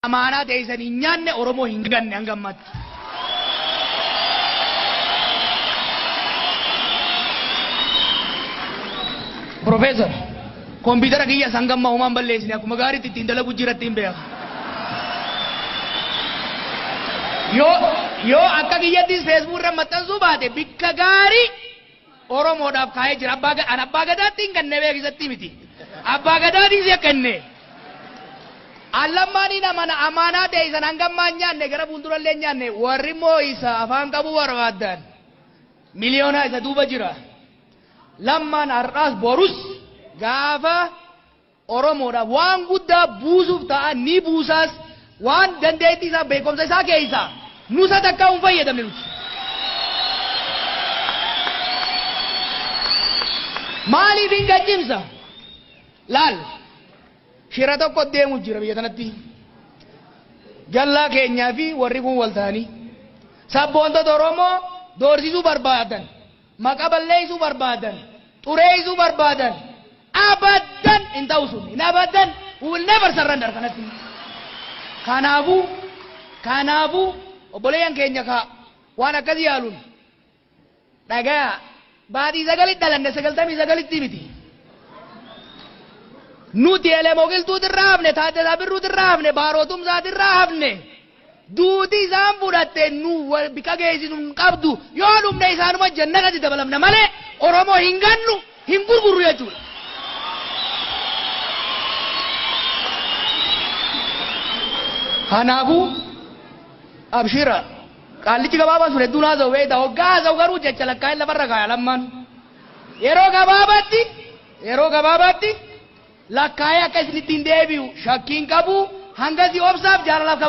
Amaanaa teessan hin nyaanne Oromoo hin ganne hangammatti. Profeesar, kompiitara kiyya sangamma uumaan balleessine akkuma gaariitti ittiin dalagu jiratti hin beeka. Yoo akka kiyyattis feesbuuk irra maxxansuu baate bikka gaarii Oromoodhaaf kaa'ee jira. Abbaa Gadaatti hin ganne beeksisatti miti. Abbaa Gadaatiis yakkanne. Allammaanii namana amaanaa teessan hangammaa nyaanne gara fuuldurallee nyaanne warri immoo isa afaan qabu barbaadan miliyoonaa isa duuba jira. Lammaan har'aas borus gaafa Oromoodhaaf waan guddaa buusuuf ta'a ni buusaas waan dandeettii isaa beekumsa isaa keessa nusa takka hin fayyadamne nuti. Maaliif hin gajjimsa? Laal. Shira tokko deemu jira biyya kanatti. Jallaa keenyaa fi warri kun wal ta'anii sabboontota Oromoo doorsisuu barbaadan, maqaa balleessuu barbaadan, xureessuu barbaadan, abadan hin ta'u sun, hin abadan, we will never surrender kanatti. Kanaafuu obboleeyyan keenya waan akkasii yaaluun dhagaa baatii sagalitti dhalanne 99 miti. Nuti elemoogiltuuti irraa hafne, Taaddasaa Birruuti irraa hafne, Baarootumsaati irraa hafne. Duuti isaan fudhatte nu bika geessinu hin qabdu. Yoo dhumne isaanuma jannatatti dabalamna malee Oromoo hin gannu, hin gurgurru jechuudha. Kanaafuu abshira qaallichi gabaabaan sun hedduun haasa'u beekta. Hoggaa haasa'u garuu jecha lakkaa'in lafarra kaaya lammaan. Yeroo gabaabaatti lakkaa'ee akka isinitti hin deebi'u shakkiin qabu hangasii obsaaf jaalalaaf